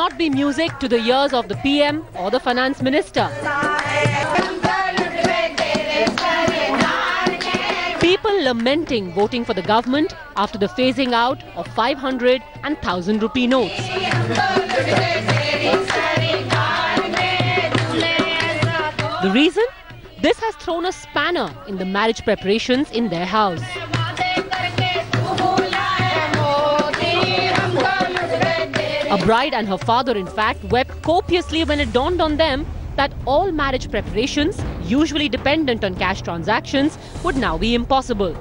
not be music to the ears of the PM or the finance minister. People lamenting voting for the government after the phasing out of 500 and 1000 rupee notes. The reason? This has thrown a spanner in the marriage preparations in their house. A bride and her father, in fact, wept copiously when it dawned on them that all marriage preparations, usually dependent on cash transactions, would now be impossible.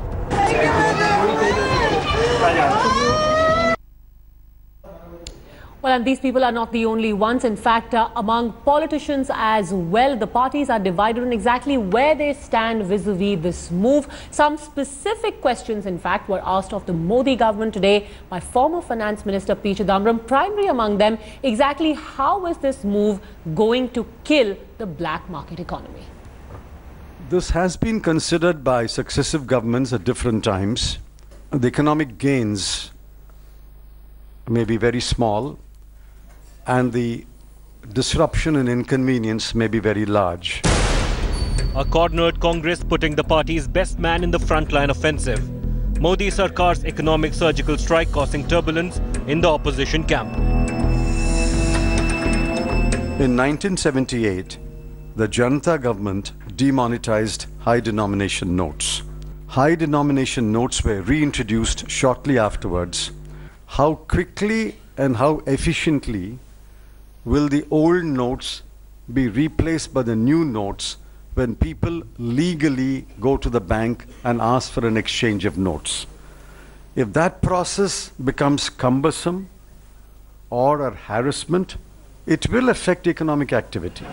Well, and these people are not the only ones. In fact, among politicians as well, the parties are divided on exactly where they stand vis-a-vis this move. Some specific questions, in fact, were asked of the Modi government today by former Finance Minister P. Chidambaram. Primary among them, exactly how is this move going to kill the black market economy? This has been considered by successive governments at different times. The economic gains may be very small, and the disruption and inconvenience may be very large. A cornered Congress putting the party's best man in the frontline offensive. Modi Sarkar's economic surgical strike causing turbulence in the opposition camp. In 1978, the Janata government demonetized high denomination notes. High denomination notes were reintroduced shortly afterwards. How quickly and how efficiently will the old notes be replaced by the new notes when people legally go to the bank and ask for an exchange of notes? If that process becomes cumbersome or a harassment, it will affect economic activity.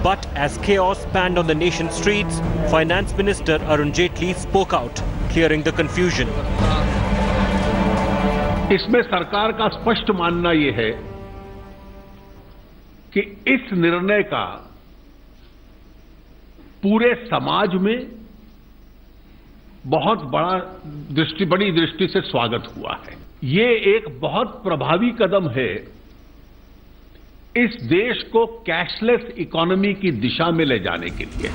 But as chaos spanned on the nation's streets, Finance Minister Arun Jaitley spoke out, clearing the confusion. इसमें सरकार का स्पष्ट मानना यह है कि इस निर्णय का पूरे समाज में बहुत बड़ी दृष्टि से स्वागत हुआ है। ये एक बहुत प्रभावी कदम है इस देश को कैशलेस इकोनॉमी की दिशा में ले जाने के लिए।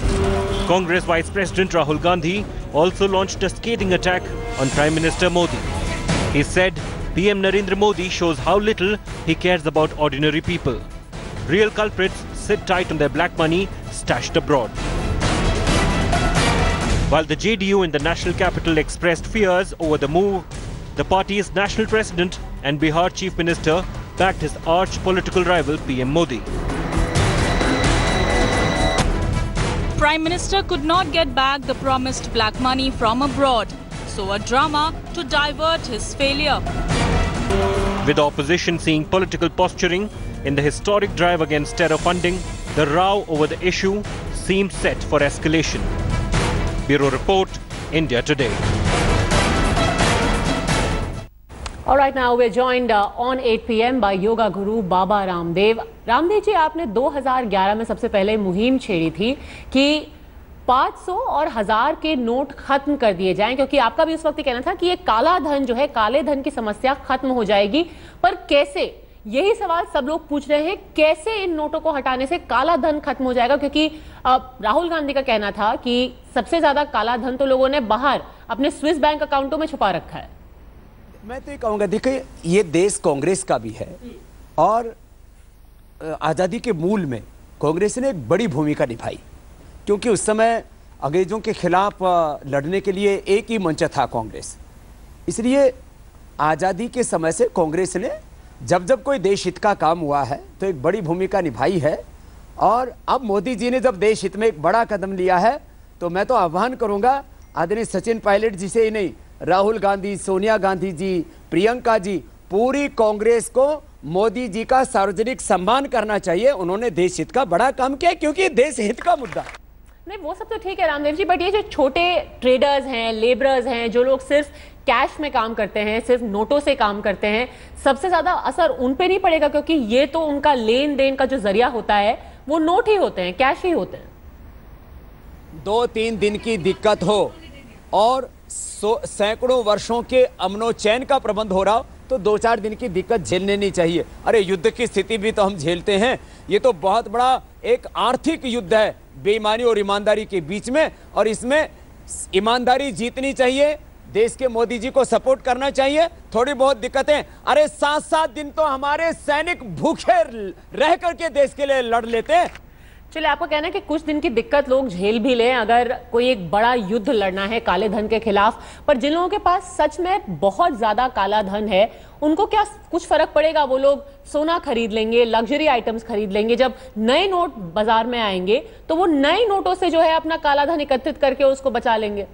Congress Vice President Rahul Gandhi also launched a scathing attack on Prime Minister Modi. He said PM Narendra Modi shows how little he cares about ordinary people. Real culprits sit tight on their black money stashed abroad. While the JDU in the national capital expressed fears over the move, the party's national president and Bihar chief minister backed his arch political rival PM Modi. Prime Minister could not get back the promised black money from abroad, so a drama to divert his failure. With the opposition seeing political posturing in the historic drive against terror funding, the row over the issue seemed set for escalation. Bureau Report, India Today. All right, now we're joined on 8 p.m. by Yoga Guru Baba Ramdev. Ramdev जी, आपने 2011 में सबसे पहले मुहिम छेड़ी थी कि 500 और 1000 के नोट खत्म कर दिए जाएं, क्योंकि आपका भी उस वक्त कहना था कि ये काला धन जो है, काले धन की समस्या खत्म हो जाएगी। पर कैसे? यही सवाल सब लोग पूछ रहे हैं, कैसे इन नोटों को हटाने से काला धन खत्म हो जाएगा? क्योंकि राहुल गांधी का कहना था कि सबसे ज्यादा काला धन तो लोगों ने बाहर अपने स्विस बैंक अकाउंटों में छुपा रखा है। मैं तो ये कहूँगा, देखिए, ये देश कांग्रेस का भी है और आज़ादी के मूल में कांग्रेस ने एक बड़ी भूमिका निभाई, क्योंकि उस समय अंग्रेजों के खिलाफ लड़ने के लिए एक ही मंच था कांग्रेस। इसलिए आज़ादी के समय से कांग्रेस ने जब जब कोई देश हित का काम हुआ है तो एक बड़ी भूमिका निभाई है। और अब मोदी जी ने जब देश हित में एक बड़ा कदम लिया है, तो मैं तो आह्वान करूंगा आदरणीय सचिन पायलट जी से ही नहीं, राहुल गांधी, सोनिया गांधी जी, प्रियंका जी, पूरी कांग्रेस को मोदी जी का सार्वजनिक सम्मान करना चाहिए। उन्होंने देश हित का बड़ा काम किया, क्योंकि देश हित का मुद्दा। नहीं, वो सब तो ठीक है रामदेव जी, बट ये जो छोटे ट्रेडर्स हैं, लेबरर्स हैं, जो लोग सिर्फ कैश में काम करते हैं, सिर्फ नोटों से काम करते हैं, सबसे ज्यादा असर उन पे नहीं पड़ेगा? क्योंकि ये तो उनका लेन देन का जो जरिया होता है वो नोट ही होते हैं, कैश ही होते हैं। 2-3 दिन की दिक्कत हो और सैकड़ों वर्षों के अमनो चैन का प्रबंध हो रहा हो, तो 2-4 दिन की दिक्कत झेलने नहीं चाहिए। अरे युद्ध की स्थिति भी तो हम झेलते हैं। ये तो बहुत बड़ा एक आर्थिक युद्ध है बेईमानी और ईमानदारी के बीच में, और इसमें ईमानदारी जीतनी चाहिए। देश के मोदी जी को सपोर्ट करना चाहिए। थोड़ी बहुत दिक्कतें, अरे 7-7 दिन तो हमारे सैनिक भूखे रह करके देश के लिए लड़ लेते हैं। चलिए, आपका कहना है कि कुछ दिन की दिक्कत लोग झेल भी लें अगर कोई एक बड़ा युद्ध लड़ना है काले धन के खिलाफ, पर जिन लोगों के पास सच में बहुत ज्यादा काला धन है उनको क्या कुछ फर्क पड़ेगा? वो लोग सोना खरीद लेंगे, लग्जरी आइटम्स खरीद लेंगे। जब नए नोट बाजार में आएंगे तो वो नए नोटों से जो है अपना काला धन एकत्रित करके उसको बचा लेंगे।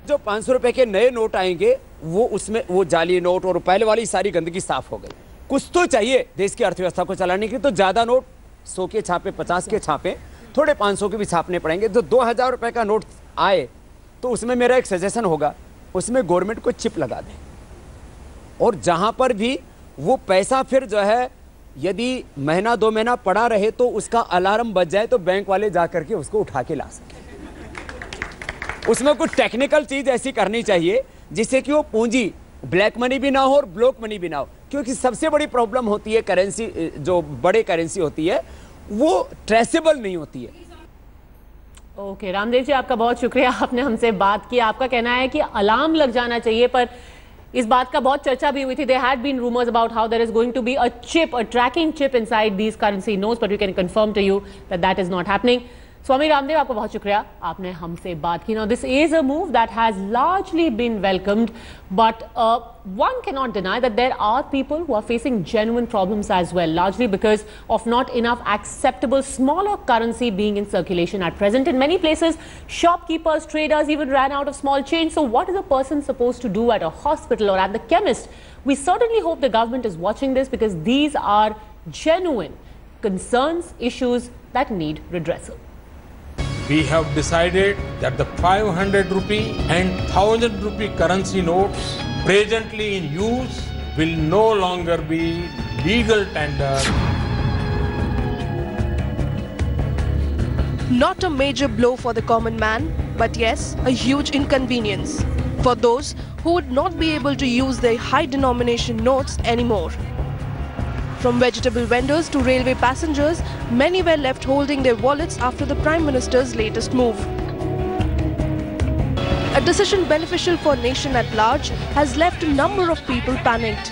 जो 500 रुपए के नए नोट आएंगे वो उसमें वो जाली नोट और पहले वाली सारी गंदगी साफ हो गई। कुछ तो चाहिए देश की अर्थव्यवस्था को चलाने के, तो ज्यादा नोट 100 के छापे, 50 के छापे, थोड़े 500 के भी छापने पड़ेंगे। जो 2000 रुपए का नोट आए तो उसमें मेरा एक सजेशन होगा, उसमें गवर्नमेंट को चिप लगा दें, और जहां पर भी वो पैसा फिर जो है यदि महीना 2 महीना पड़ा रहे तो उसका अलार्म बज जाए तो बैंक वाले जा करके उसको उठा के ला सके। उसमें कुछ टेक्निकल चीज ऐसी करनी चाहिए जिससे कि वो पूंजी ब्लैक मनी भी ना हो और ब्लॉक मनी भी ना हो, क्योंकि सबसे बड़ी प्रॉब्लम होती है करेंसी, जो बड़े करेंसी होती है वो ट्रेसेबल नहीं होती है। ओके, रामदेव जी आपका बहुत शुक्रिया, आपने हमसे बात की। आपका कहना है कि अलार्म लग जाना चाहिए, पर इस बात का बहुत चर्चा भी हुई थी। There had been rumors about how there is going to be a chip, a tracking chip inside these currency notes, but we can confirm to you that that is not happening. Swami Ramdev, आपका बहुत शुक्रिया, आपने हमसे बात की। Now, this is a move that has largely been welcomed, but one cannot deny that there are people who are facing genuine problems as well, largely because of not enough acceptable smaller currency being in circulation at present. In many places, shopkeepers, traders even ran out of small change. So what is a person supposed to do at a hospital or at the chemist? We certainly hope the government is watching this, because these are genuine concerns, issues that need redressal. We have decided that the 500 rupee and 1000 rupee currency notes presently in use will no longer be legal tender. Not a major blow for the common man, but yes, a huge inconvenience for those who would not be able to use their high denomination notes anymore. From vegetable vendors to railway passengers, many were left holding their wallets after the Prime Minister's latest move. A decision beneficial for nation at large has left a number of people panicked.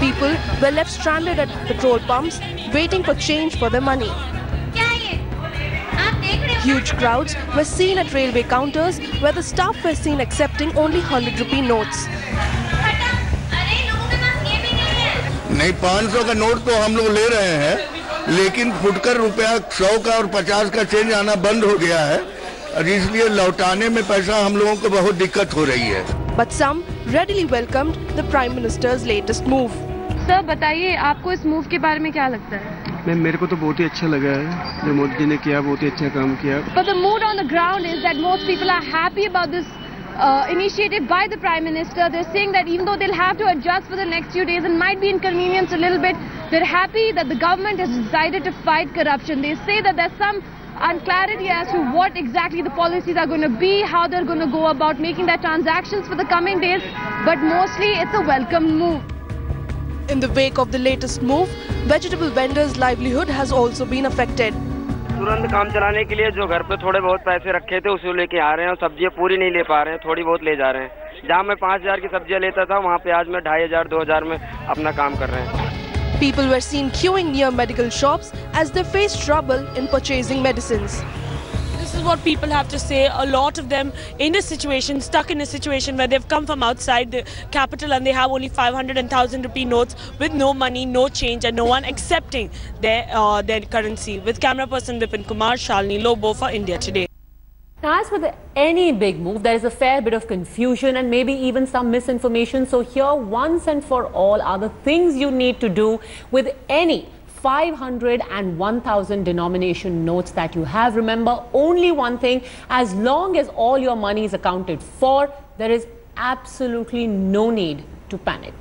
People were left stranded at petrol pumps, waiting for change for their money. Huge crowds were seen at railway counters, where the staff were seen accepting only 100 rupee notes. नहीं, 500 का note तो हम लोग ले रहे हैं, लेकिन फुटकर रुपया 100 का और 50 का चेंज आना बंद हो गया है, और इसलिए लौटाने में पैसा हम लोगों को बहुत दिक्कत हो रही है। But some readily welcomed the Prime Minister's latest move. Sir बताइए, आपको इस मूव के बारे में क्या लगता है? मैम, मेरे को तो बहुत ही अच्छा लगा है जो मोदी जी ने किया, बहुत ही अच्छा काम किया। But the mood on the ground is that most people are happy about this initiative by the Prime Minister. They're saying that even though they'll have to adjust for the next few days and might be inconvenienced a little bit, they're happy that the government has decided to fight corruption. They say that there's some unclarity as to what exactly the policies are going to be, how they're going to go about making their transactions for the coming days, but mostly it's a welcome move. In the wake of the latest move, vegetable vendors' livelihood has also been affected. तुरंत काम चलाने के लिए जो घर पे थोड़े बहुत पैसे रखे थे उसे लेके आ रहे हैं, और सब्जियां पूरी नहीं ले पा रहे हैं, थोड़ी बहुत ले जा रहे हैं। जहां मैं 5000 की सब्जियां लेता था, वहां पे आज मैं 2500 2000 में अपना काम कर रहे हैं। People were seen queuing near medical shops as they faced trouble in purchasing medicines. This is what people have to say. A lot of them stuck in a situation where they've come from outside the capital and they have only 500 and 1000 rupee notes with no money, no change, and no one accepting their currency. With camera person Vipin Kumar, Shalini Lobo for India Today. As with any big move, there is a fair bit of confusion and maybe even some misinformation. So here, once and for all, are the things you need to do with any 500 and 1000 denomination notes that you have. Remember only one thing: as long as all your money is accounted for, there is absolutely no need to panic.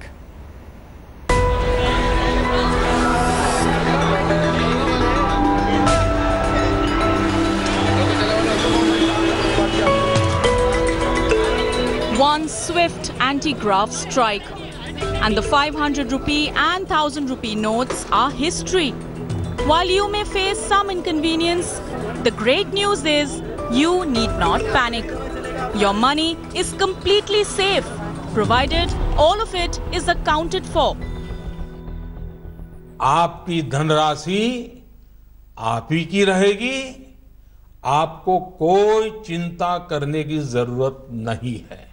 One swift anti-graft strike, And the 500 rupee and 1000 rupee notes are history. While you may face some inconvenience, the great news is you need not panic. Your money is completely safe, provided all of it is accounted for. आपकी धनराशि आप ही की रहेगी, आपको कोई चिंता करने की जरूरत नहीं है.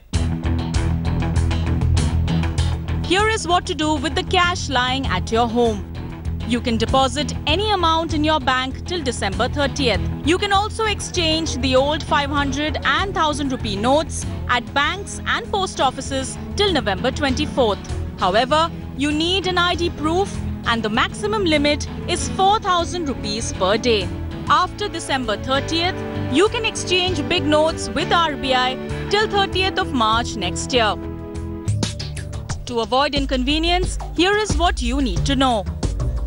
Here is what to do with the cash lying at your home. You can deposit any amount in your bank till December 30th. You can also exchange the old 500 and 1000 rupee notes at banks and post offices till November 24th. However, you need an ID proof and the maximum limit is 4000 rupees per day. After December 30th, you can exchange big notes with RBI till 30th of March next year. To avoid inconvenience, here is what you need to know.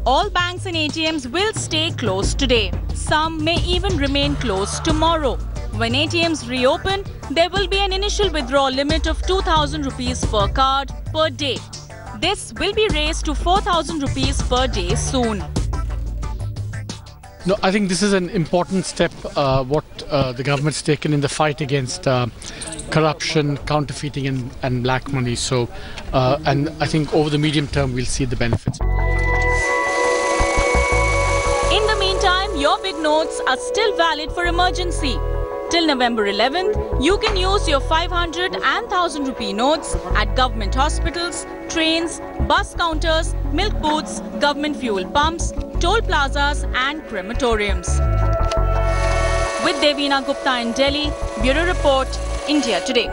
All banks and ATMs will stay closed today. Some may even remain closed tomorrow. When ATMs reopen, there will be an initial withdrawal limit of 2000 rupees per card per day. This will be raised to 4000 rupees per day soon. No, I think this is an important step, what the government's taken in the fight against corruption, counterfeiting and black money. So, and I think over the medium term, we'll see the benefits. In the meantime, your big notes are still valid for emergency. Till November 11th, you can use your 500 and 1000 rupee notes at government hospitals, trains, bus counters, milk booths, government fuel pumps, toll plazas and crematoriums. With Devina Gupta in Delhi, Bureau Report, India Today.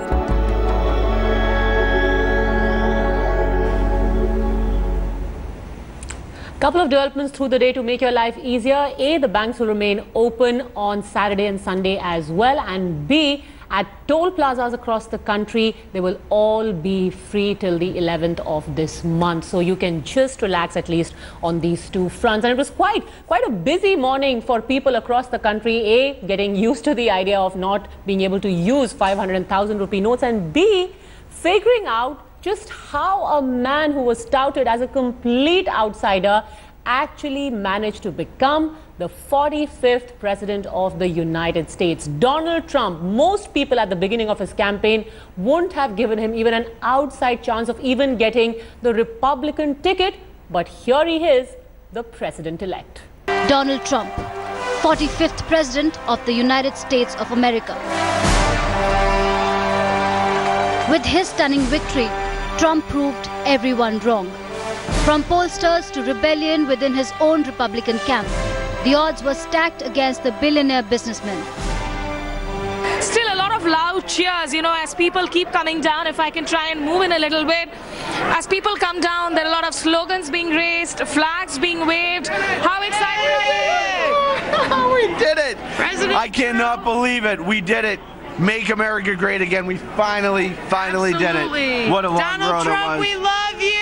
Couple of developments through the day to make your life easier. A, the banks will remain open on Saturday and Sunday as well. And B, at toll plazas across the country, they will all be free till the 11th of this month. So you can just relax at least on these two fronts. And it was quite a busy morning for people across the country. A, getting used to the idea of not being able to use 500 and 1000 rupee notes. And B, figuring out just how a man who was touted as a complete outsider actually managed to become the 45th president of the United States. Donald Trump, most people at the beginning of his campaign wouldn't have given him even an outside chance of even getting the Republican ticket, but here he is, the president-elect. Donald Trump, 45th president of the United States of America. With his stunning victory, Trump proved everyone wrong. From pollsters to rebellion within his own Republican camp, the odds were stacked against the billionaire businessman. Still a lot of loud cheers, as people keep coming down. If I can try and move in a little bit. As people come down, there are a lot of slogans being raised, flags being waved. How excited are you? We did it! President I cannot believe it. We did it. Make America great again. We finally did it. What a long road it was. Donald Trump, we love you!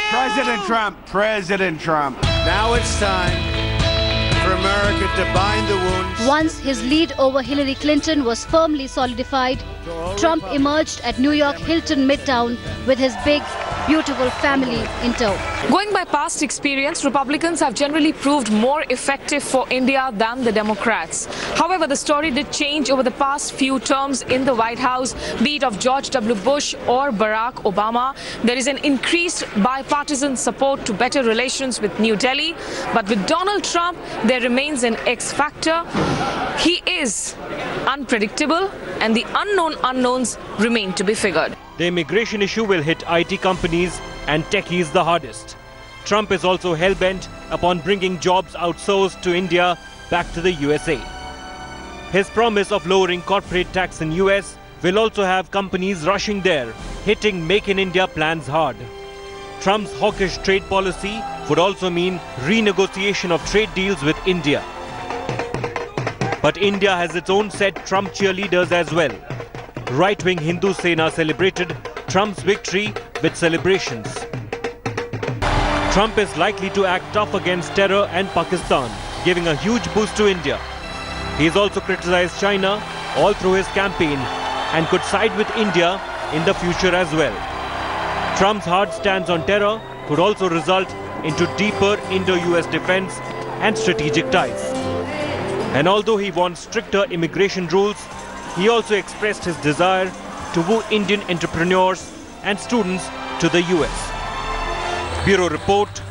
President Trump. Now it's time for America to bind the wounds. Once his lead over Hillary Clinton was firmly solidified, Trump emerged at New York Hilton Midtown with his big, beautiful family in tow. Going by past experience, Republicans have generally proved more effective for India than the Democrats. However, the story did change over the past few terms in the White House, be it of George W. Bush or Barack Obama. There is an increased bipartisan support to better relations with New Delhi. But with Donald Trump, there remains an X factor. He is unpredictable, and the unknown unknowns remain to be figured. The immigration issue will hit IT companies and techies the hardest. Trump is also hell-bent upon bringing jobs outsourced to India back to the USA. His promise of lowering corporate tax in US will also have companies rushing there, hitting Make in India plans hard. Trump's hawkish trade policy would also mean renegotiation of trade deals with India. But India has its own set Trump cheerleaders as well. Right-wing Hindu Sena celebrated Trump's victory with celebrations. Trump is likely to act tough against terror and Pakistan, giving a huge boost to India. He has also criticized China all through his campaign and could side with India in the future as well. Trump's hard stance on terror could also result into deeper Indo-US defense and strategic ties. And although he wants stricter immigration rules, he also expressed his desire to woo Indian entrepreneurs and students to the US. Bureau Report.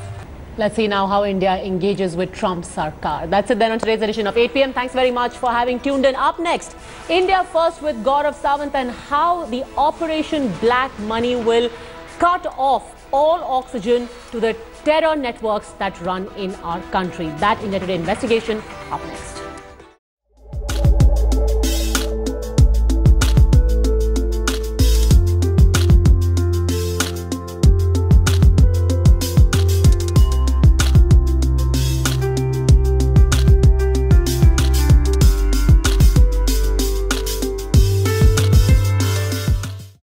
Let's see now how India engages with Trump's Sarkar. That's it then on today's edition of 8 p.m. Thanks very much for having tuned in. Up next, India First with Gaurav Sawant and how the Operation Black Money will cut off all oxygen to the terror networks that run in our country. That India Today investigation up next.